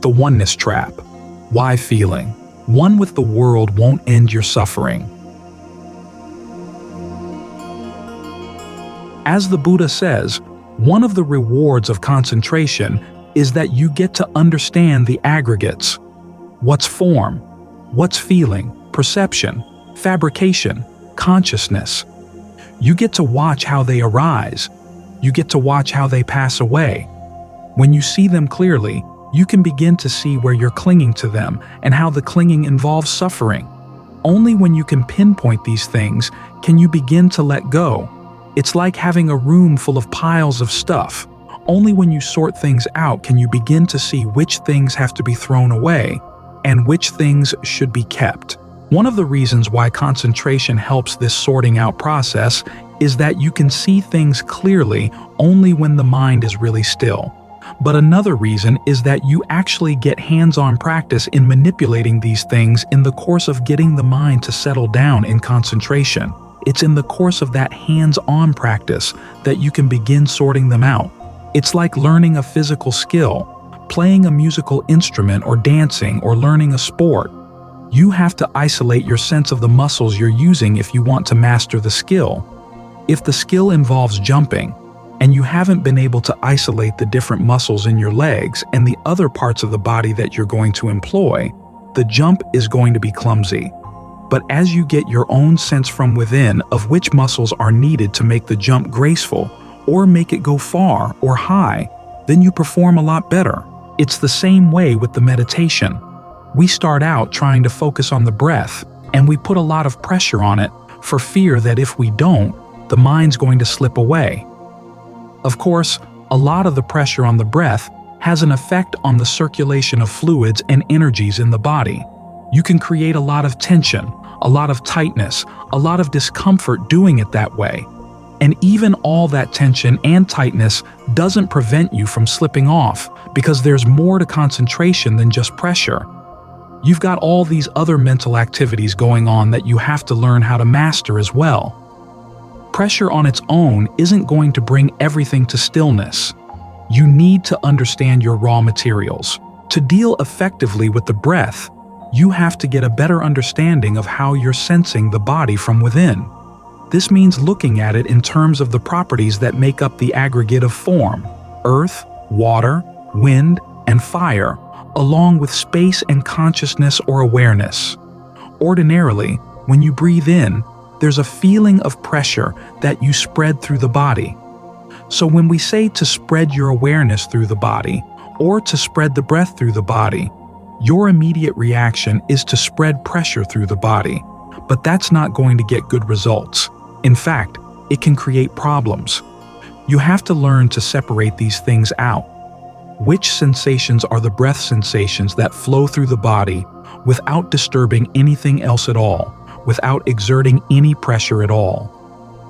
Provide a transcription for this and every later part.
The oneness trap. Why feeling? One with the world won't end your suffering. As the Buddha says, one of the rewards of concentration is that you get to understand the aggregates. What's form? What's feeling, perception, fabrication, consciousness? You get to watch how they arise. You get to watch how they pass away. When you see them clearly, you can begin to see where you're clinging to them and how the clinging involves suffering. Only when you can pinpoint these things can you begin to let go. It's like having a room full of piles of stuff. Only when you sort things out can you begin to see which things have to be thrown away and which things should be kept. One of the reasons why concentration helps this sorting out process is that you can see things clearly only when the mind is really still. But another reason is that you actually get hands-on practice in manipulating these things in the course of getting the mind to settle down in concentration. It's in the course of that hands-on practice that you can begin sorting them out. It's like learning a physical skill, playing a musical instrument or dancing or learning a sport. You have to isolate your sense of the muscles you're using if you want to master the skill. If the skill involves jumping, and you haven't been able to isolate the different muscles in your legs and the other parts of the body that you're going to employ, the jump is going to be clumsy. But as you get your own sense from within of which muscles are needed to make the jump graceful or make it go far or high, then you perform a lot better. It's the same way with the meditation. We start out trying to focus on the breath, and we put a lot of pressure on it for fear that if we don't, the mind's going to slip away. Of course, a lot of the pressure on the breath has an effect on the circulation of fluids and energies in the body. You can create a lot of tension, a lot of tightness, a lot of discomfort doing it that way. And even all that tension and tightness doesn't prevent you from slipping off because there's more to concentration than just pressure. You've got all these other mental activities going on that you have to learn how to master as well. Pressure on its own isn't going to bring everything to stillness. You need to understand your raw materials. To deal effectively with the breath, you have to get a better understanding of how you're sensing the body from within. This means looking at it in terms of the properties that make up the aggregate of form: earth, water, wind, and fire, along with space and consciousness or awareness. Ordinarily, when you breathe in, there's a feeling of pressure that you spread through the body. So when we say to spread your awareness through the body, or to spread the breath through the body, your immediate reaction is to spread pressure through the body. But that's not going to get good results. In fact, it can create problems. You have to learn to separate these things out. Which sensations are the breath sensations that flow through the body without disturbing anything else at all, without exerting any pressure at all?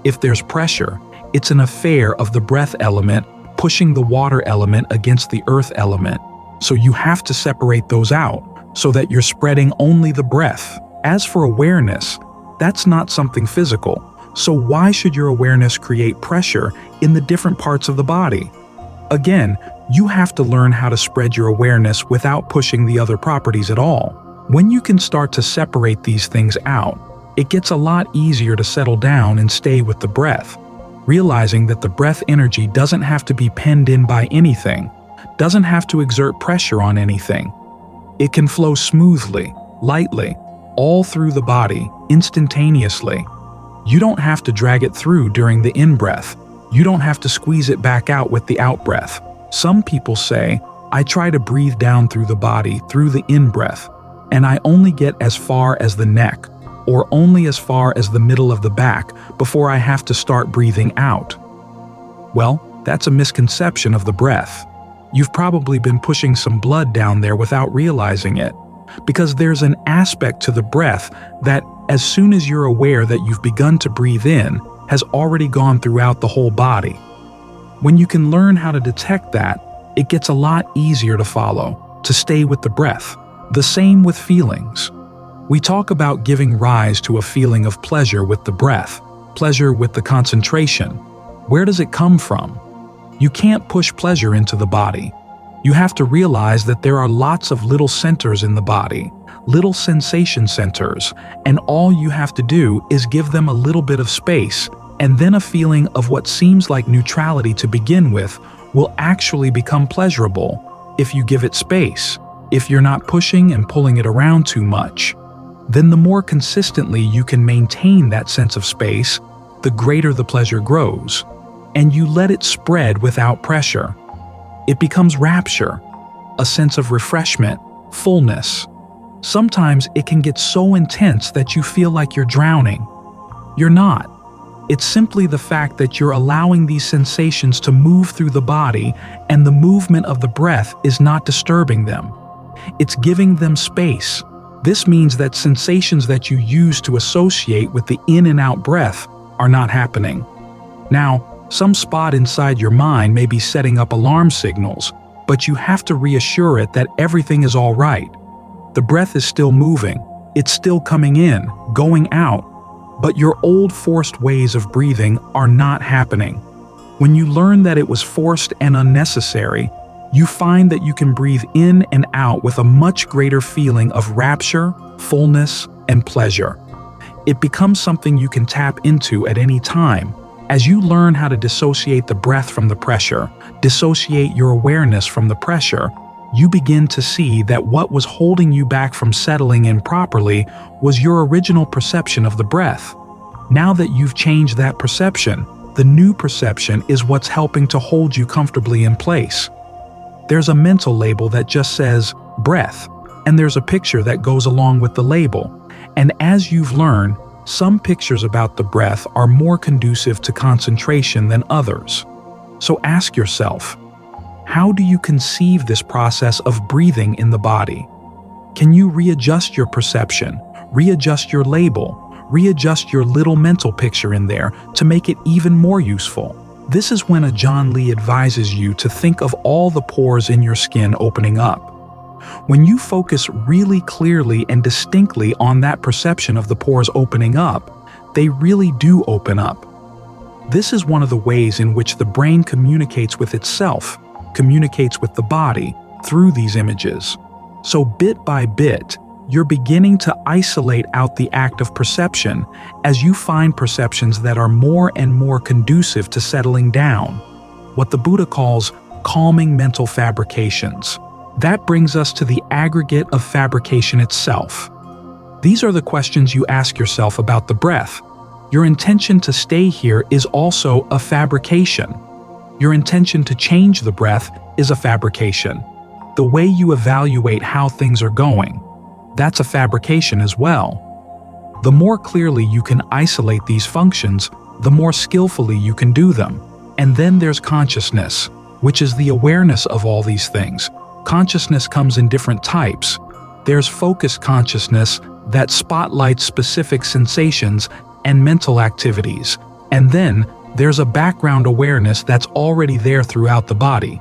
If there's pressure, it's an affair of the breath element pushing the water element against the earth element. So you have to separate those out so that you're spreading only the breath. As for awareness, that's not something physical. So why should your awareness create pressure in the different parts of the body? Again, you have to learn how to spread your awareness without pushing the other properties at all. When you can start to separate these things out, it gets a lot easier to settle down and stay with the breath, realizing that the breath energy doesn't have to be penned in by anything, doesn't have to exert pressure on anything. It can flow smoothly, lightly, all through the body, instantaneously. You don't have to drag it through during the in-breath. You don't have to squeeze it back out with the out-breath. Some people say, I try to breathe down through the body through the in-breath, and I only get as far as the neck, or only as far as the middle of the back before I have to start breathing out. Well, that's a misconception of the breath. You've probably been pushing some blood down there without realizing it, because there's an aspect to the breath that, as soon as you're aware that you've begun to breathe in, has already gone throughout the whole body. When you can learn how to detect that, it gets a lot easier to follow, to stay with the breath. The same with feelings. We talk about giving rise to a feeling of pleasure with the breath, pleasure with the concentration. Where does it come from? You can't push pleasure into the body. You have to realize that there are lots of little centers in the body, little sensation centers, and all you have to do is give them a little bit of space, and then a feeling of what seems like neutrality to begin with will actually become pleasurable if you give it space, if you're not pushing and pulling it around too much. Then the more consistently you can maintain that sense of space, the greater the pleasure grows, and you let it spread without pressure. It becomes rapture, a sense of refreshment, fullness. Sometimes it can get so intense that you feel like you're drowning. You're not. It's simply the fact that you're allowing these sensations to move through the body, and the movement of the breath is not disturbing them. It's giving them space. This means that sensations that you use to associate with the in and out breath are not happening. Now, some spot inside your mind may be setting up alarm signals, but you have to reassure it that everything is all right. The breath is still moving, it's still coming in, going out, but your old forced ways of breathing are not happening. When you learn that it was forced and unnecessary, you find that you can breathe in and out with a much greater feeling of rapture, fullness, and pleasure. It becomes something you can tap into at any time. As you learn how to dissociate the breath from the pressure, dissociate your awareness from the pressure, you begin to see that what was holding you back from settling in properly was your original perception of the breath. Now that you've changed that perception, the new perception is what's helping to hold you comfortably in place. There's a mental label that just says breath, and there's a picture that goes along with the label. And as you've learned, some pictures about the breath are more conducive to concentration than others. So ask yourself, how do you conceive this process of breathing in the body? Can you readjust your perception, readjust your label, readjust your little mental picture in there to make it even more useful? This is when Ajaan advises you to think of all the pores in your skin opening up. When you focus really clearly and distinctly on that perception of the pores opening up, they really do open up. This is one of the ways in which the brain communicates with itself, communicates with the body, through these images. So bit by bit, you're beginning to isolate out the act of perception as you find perceptions that are more and more conducive to settling down, what the Buddha calls calming mental fabrications. That brings us to the aggregate of fabrication itself. These are the questions you ask yourself about the breath. Your intention to stay here is also a fabrication. Your intention to change the breath is a fabrication. The way you evaluate how things are going, that's a fabrication as well. The more clearly you can isolate these functions, the more skillfully you can do them. And then there's consciousness, which is the awareness of all these things. Consciousness comes in different types. There's focused consciousness that spotlights specific sensations and mental activities. And then there's a background awareness that's already there throughout the body.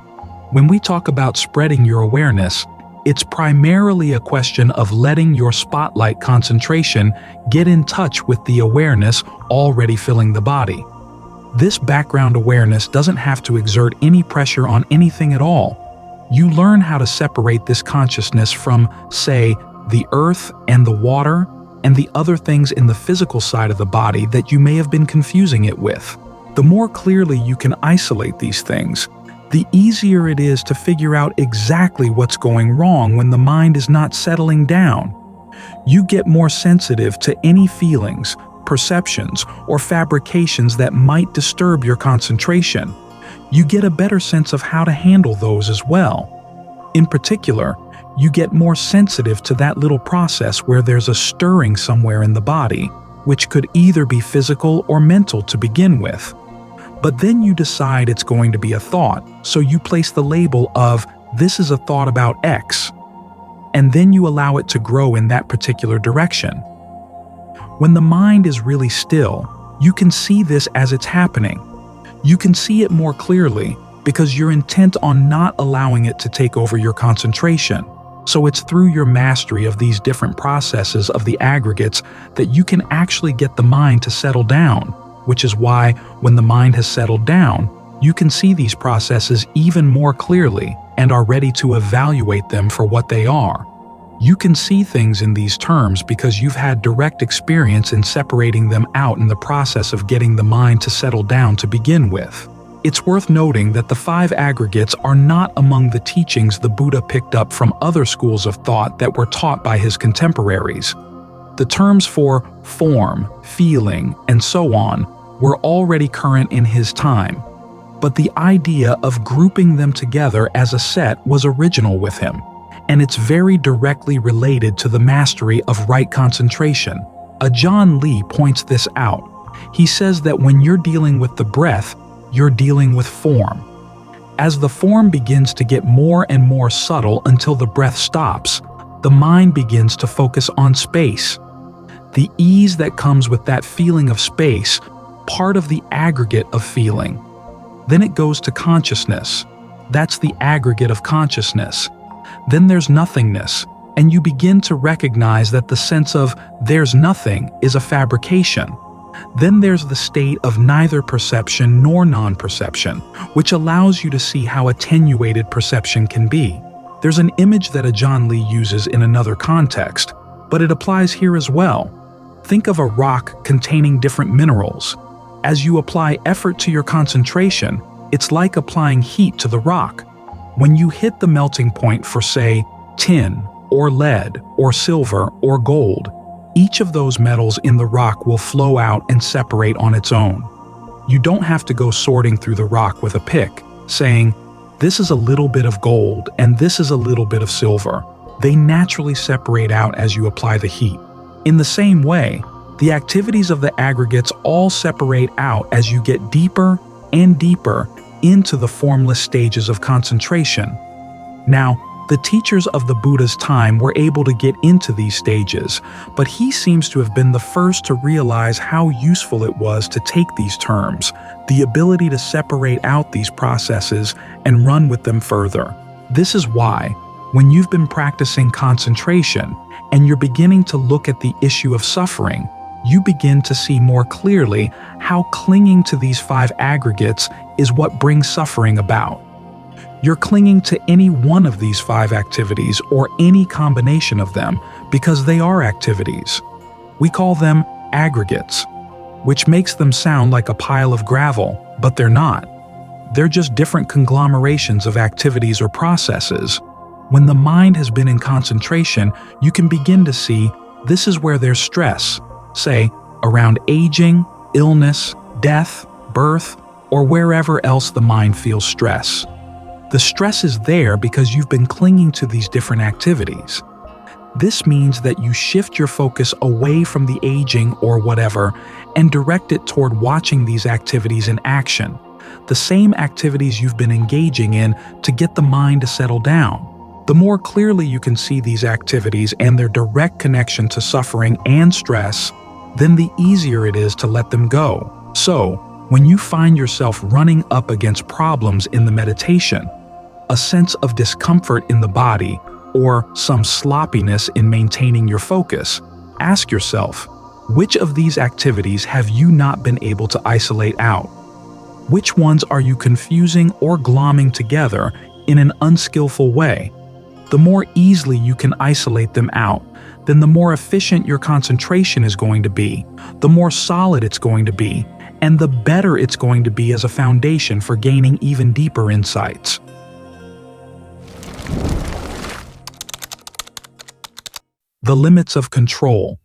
When we talk about spreading your awareness, it's primarily a question of letting your spotlight concentration get in touch with the awareness already filling the body. This background awareness doesn't have to exert any pressure on anything at all. You learn how to separate this consciousness from, say, the earth and the water and the other things in the physical side of the body that you may have been confusing it with. The more clearly you can isolate these things, the easier it is to figure out exactly what's going wrong when the mind is not settling down. You get more sensitive to any feelings, perceptions, or fabrications that might disturb your concentration. You get a better sense of how to handle those as well. In particular, you get more sensitive to that little process where there's a stirring somewhere in the body, which could either be physical or mental to begin with. But then you decide it's going to be a thought, so you place the label of, "This is a thought about X," and then you allow it to grow in that particular direction. When the mind is really still, you can see this as it's happening. You can see it more clearly because you're intent on not allowing it to take over your concentration. So it's through your mastery of these different processes of the aggregates that you can actually get the mind to settle down, which is why when the mind has settled down, you can see these processes even more clearly and are ready to evaluate them for what they are. You can see things in these terms because you've had direct experience in separating them out in the process of getting the mind to settle down to begin with. It's worth noting that the five aggregates are not among the teachings the Buddha picked up from other schools of thought that were taught by his contemporaries. The terms for form, feeling, and so on were already current in his time, but the idea of grouping them together as a set was original with him, and it's very directly related to the mastery of right concentration. Ajaan Lee points this out. He says that when you're dealing with the breath, you're dealing with form. As the form begins to get more and more subtle until the breath stops, the mind begins to focus on space. The ease that comes with that feeling of space, part of the aggregate of feeling. Then it goes to consciousness. That's the aggregate of consciousness. Then there's nothingness, and you begin to recognize that the sense of there's nothing is a fabrication. Then there's the state of neither perception nor non-perception, which allows you to see how attenuated perception can be. There's an image that Ajaan Lee uses in another context, but it applies here as well. Think of a rock containing different minerals. As you apply effort to your concentration, it's like applying heat to the rock. When you hit the melting point for, say, tin, or lead, or silver, or gold, each of those metals in the rock will flow out and separate on its own. You don't have to go sorting through the rock with a pick, saying, this is a little bit of gold and this is a little bit of silver. They naturally separate out as you apply the heat. In the same way, the activities of the aggregates all separate out as you get deeper and deeper into the formless stages of concentration. Now, the teachers of the Buddha's time were able to get into these stages, but he seems to have been the first to realize how useful it was to take these terms, the ability to separate out these processes and run with them further. This is why, when you've been practicing concentration and you're beginning to look at the issue of suffering, you begin to see more clearly how clinging to these five aggregates is what brings suffering about. You're clinging to any one of these five activities or any combination of them because they are activities. We call them aggregates, which makes them sound like a pile of gravel, but they're not. They're just different conglomerations of activities or processes. When the mind has been in concentration, you can begin to see this is where there's stress, say, around aging, illness, death, birth, or wherever else the mind feels stress. The stress is there because you've been clinging to these different activities. This means that you shift your focus away from the aging or whatever and direct it toward watching these activities in action, the same activities you've been engaging in to get the mind to settle down. The more clearly you can see these activities and their direct connection to suffering and stress, then the easier it is to let them go. So, when you find yourself running up against problems in the meditation, a sense of discomfort in the body, or some sloppiness in maintaining your focus, ask yourself, which of these activities have you not been able to isolate out? Which ones are you confusing or glomming together in an unskillful way? The more easily you can isolate them out, then the more efficient your concentration is going to be, the more solid it's going to be, and the better it's going to be as a foundation for gaining even deeper insights. The limits of control.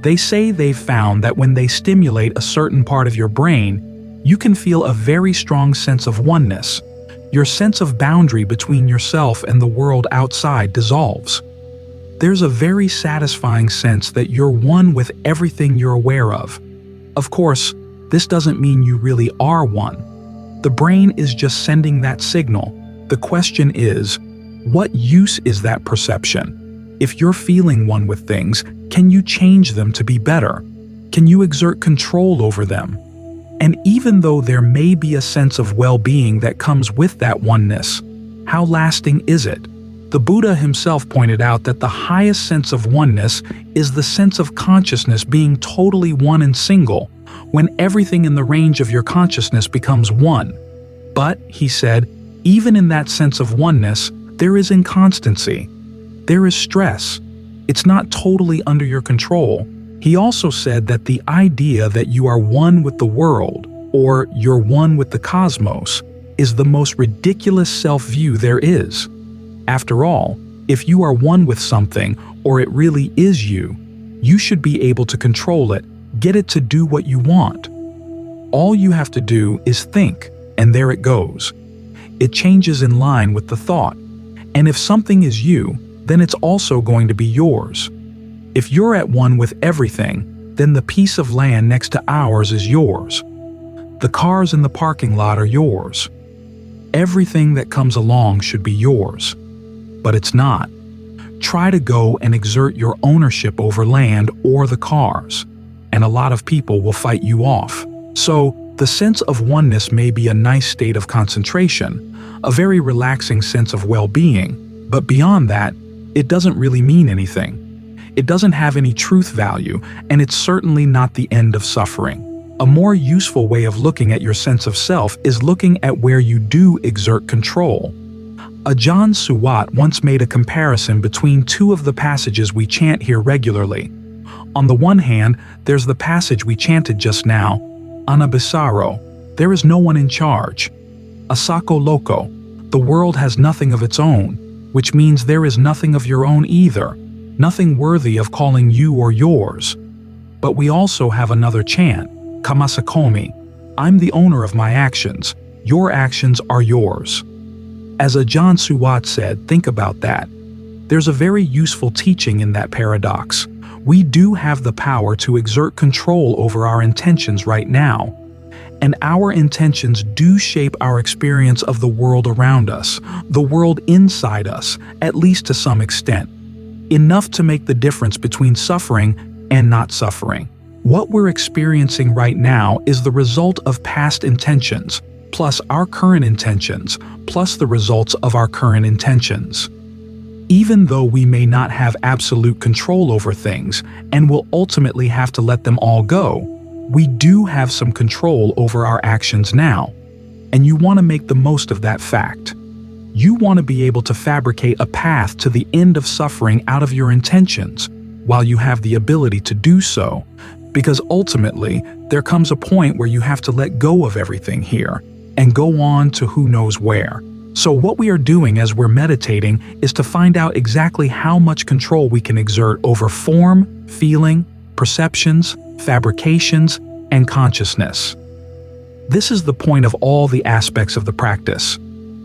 They say they've found that when they stimulate a certain part of your brain, you can feel a very strong sense of oneness. Your sense of boundary between yourself and the world outside dissolves. There's a very satisfying sense that you're one with everything you're aware of. Of course, this doesn't mean you really are one. The brain is just sending that signal. The question is, what use is that perception? If you're feeling one with things, can you change them to be better? Can you exert control over them? And even though there may be a sense of well-being that comes with that oneness, how lasting is it? The Buddha himself pointed out that the highest sense of oneness is the sense of consciousness being totally one and single, when everything in the range of your consciousness becomes one. But, he said, even in that sense of oneness, there is inconstancy. There is stress. It's not totally under your control. He also said that the idea that you are one with the world, or you're one with the cosmos, is the most ridiculous self-view there is. After all, if you are one with something, or it really is you, you should be able to control it, get it to do what you want. All you have to do is think, and there it goes. It changes in line with the thought. And if something is you, then it's also going to be yours. If you're at one with everything, then the piece of land next to ours is yours. The cars in the parking lot are yours. Everything that comes along should be yours. But it's not. Try to go and exert your ownership over land or the cars, and a lot of people will fight you off. So, the sense of oneness may be a nice state of concentration, a very relaxing sense of well-being, but beyond that, it doesn't really mean anything. It doesn't have any truth value, and it's certainly not the end of suffering. A more useful way of looking at your sense of self is looking at where you do exert control. Ajaan once made a comparison between two of the passages we chant here regularly. On the one hand, there's the passage we chanted just now, Anabisaro, there is no one in charge. Asako Loco, the world has nothing of its own, which means there is nothing of your own either, nothing worthy of calling you or yours. But we also have another chant, Kamasakomi, I'm the owner of my actions, your actions are yours. As Ajaan said, think about that. There's a very useful teaching in that paradox. We do have the power to exert control over our intentions right now. And our intentions do shape our experience of the world around us, the world inside us, at least to some extent. Enough to make the difference between suffering and not suffering. What we're experiencing right now is the result of past intentions, plus our current intentions, plus the results of our current intentions. Even though we may not have absolute control over things and will ultimately have to let them all go, we do have some control over our actions now. And you want to make the most of that fact. You want to be able to fabricate a path to the end of suffering out of your intentions, while you have the ability to do so, because ultimately, there comes a point where you have to let go of everything here and go on to who knows where. So what we are doing as we're meditating is to find out exactly how much control we can exert over form, feeling, perceptions, fabrications, and consciousness. This is the point of all the aspects of the practice.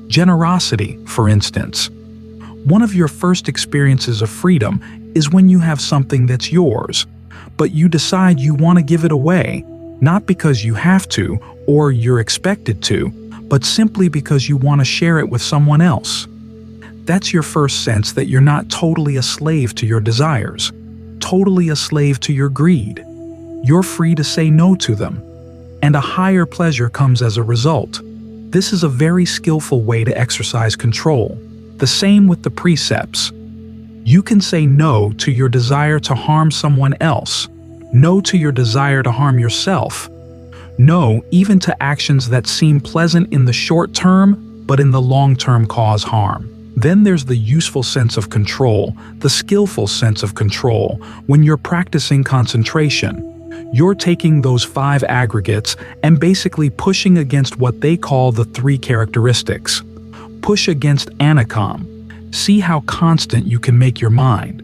Generosity, for instance. One of your first experiences of freedom is when you have something that's yours, but you decide you want to give it away, not because you have to or you're expected to, but simply because you want to share it with someone else. That's your first sense that you're not totally a slave to your desires, totally a slave to your greed. You're free to say no to them, and a higher pleasure comes as a result. This is a very skillful way to exercise control. The same with the precepts. You can say no to your desire to harm someone else, no to your desire to harm yourself, no even to actions that seem pleasant in the short term, but in the long term cause harm. Then there's the useful sense of control, the skillful sense of control. When you're practicing concentration, you're taking those 5 aggregates and basically pushing against what they call the 3 characteristics. Push against anakam. See how constant you can make your mind.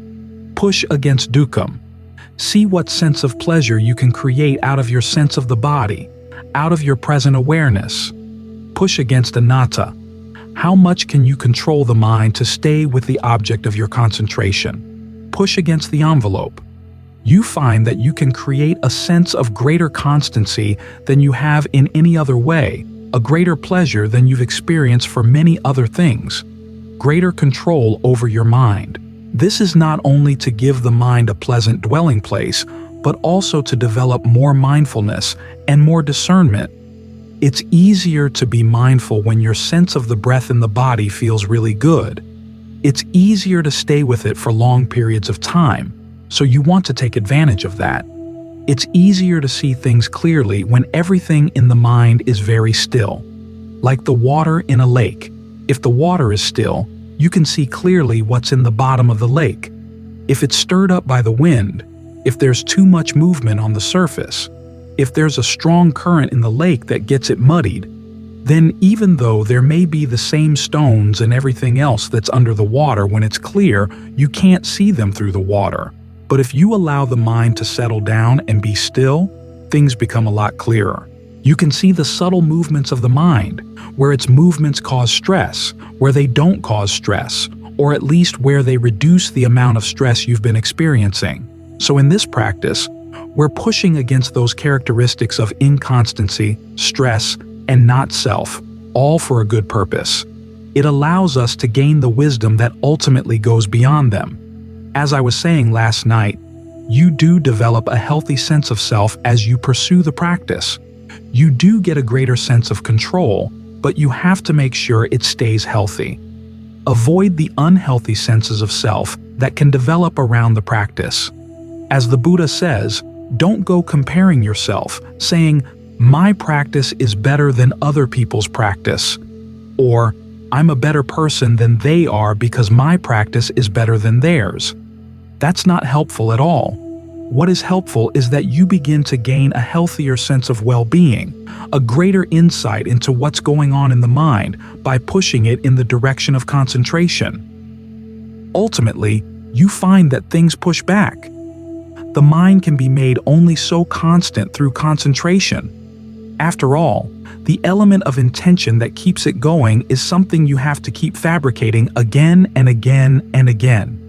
Push against dukkam. See what sense of pleasure you can create out of your sense of the body, out of your present awareness. Push against anatta. How much can you control the mind to stay with the object of your concentration? Push against the envelope. You find that you can create a sense of greater constancy than you have in any other way, a greater pleasure than you've experienced for many other things, greater control over your mind. This is not only to give the mind a pleasant dwelling place, but also to develop more mindfulness and more discernment. It's easier to be mindful when your sense of the breath in the body feels really good. It's easier to stay with it for long periods of time, so you want to take advantage of that. It's easier to see things clearly when everything in the mind is very still. Like the water in a lake. If the water is still, you can see clearly what's in the bottom of the lake. If it's stirred up by the wind, if there's too much movement on the surface, if there's a strong current in the lake that gets it muddied, then even though there may be the same stones and everything else that's under the water when it's clear, you can't see them through the water. But if you allow the mind to settle down and be still, things become a lot clearer. You can see the subtle movements of the mind, where its movements cause stress, where they don't cause stress, or at least where they reduce the amount of stress you've been experiencing. So in this practice, we're pushing against those characteristics of inconstancy, stress, and not self, all for a good purpose. It allows us to gain the wisdom that ultimately goes beyond them. As I was saying last night, you do develop a healthy sense of self as you pursue the practice. You do get a greater sense of control, but you have to make sure it stays healthy. Avoid the unhealthy senses of self that can develop around the practice. As the Buddha says, don't go comparing yourself, saying, "My practice is better than other people's practice," or "I'm a better person than they are because my practice is better than theirs." That's not helpful at all. What is helpful is that you begin to gain a healthier sense of well-being, a greater insight into what's going on in the mind by pushing it in the direction of concentration. Ultimately, you find that things push back. The mind can be made only so constant through concentration. After all, the element of intention that keeps it going is something you have to keep fabricating again and again and again.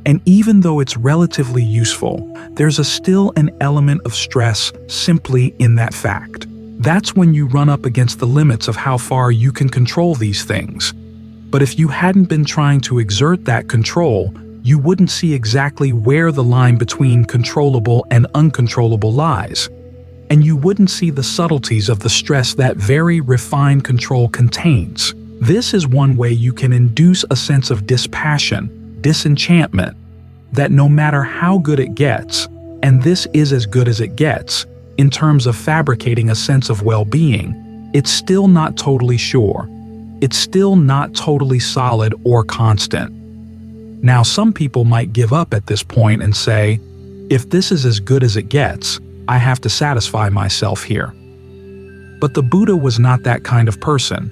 And even though it's relatively useful, there's still an element of stress simply in that fact. That's when you run up against the limits of how far you can control these things. But if you hadn't been trying to exert that control, you wouldn't see exactly where the line between controllable and uncontrollable lies. And you wouldn't see the subtleties of the stress that very refined control contains. This is one way you can induce a sense of dispassion, disenchantment, that no matter how good it gets, and this is as good as it gets, in terms of fabricating a sense of well-being, it's still not totally sure. It's still not totally solid or constant. Now, some people might give up at this point and say, if this is as good as it gets, I have to satisfy myself here. But the Buddha was not that kind of person.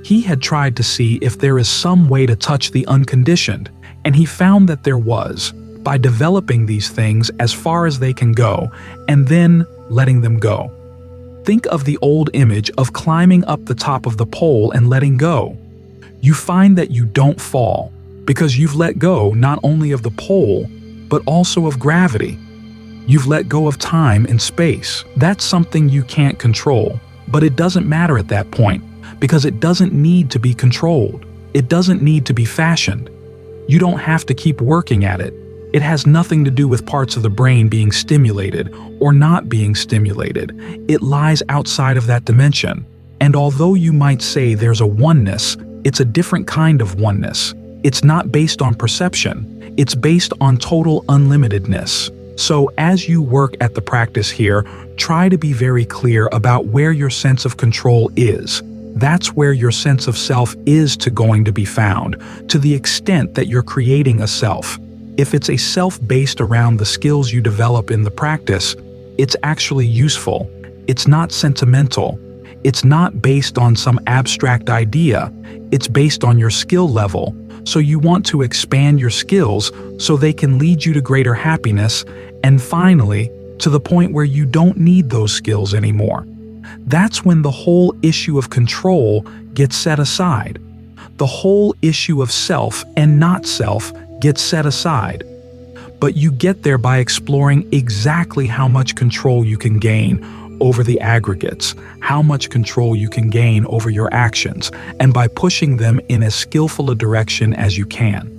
He had tried to see if there is some way to touch the unconditioned, and he found that there was, by developing these things as far as they can go, and then letting them go. Think of the old image of climbing up the top of the pole and letting go. You find that you don't fall, because you've let go not only of the pole, but also of gravity. You've let go of time and space. That's something you can't control, but it doesn't matter at that point, because it doesn't need to be controlled. It doesn't need to be fashioned. You don't have to keep working at it. It has nothing to do with parts of the brain being stimulated or not being stimulated. It lies outside of that dimension. And although you might say there's a oneness, it's a different kind of oneness. It's not based on perception. It's based on total unlimitedness. So as you work at the practice here, try to be very clear about where your sense of control is. That's where your sense of self is going to be found, to the extent that you're creating a self. If it's a self based around the skills you develop in the practice, it's actually useful. It's not sentimental. It's not based on some abstract idea. It's based on your skill level. So you want to expand your skills so they can lead you to greater happiness, and finally, to the point where you don't need those skills anymore. That's when the whole issue of control gets set aside. The whole issue of self and not self gets set aside. But you get there by exploring exactly how much control you can gain over the aggregates, how much control you can gain over your actions, and by pushing them in as skillful a direction as you can.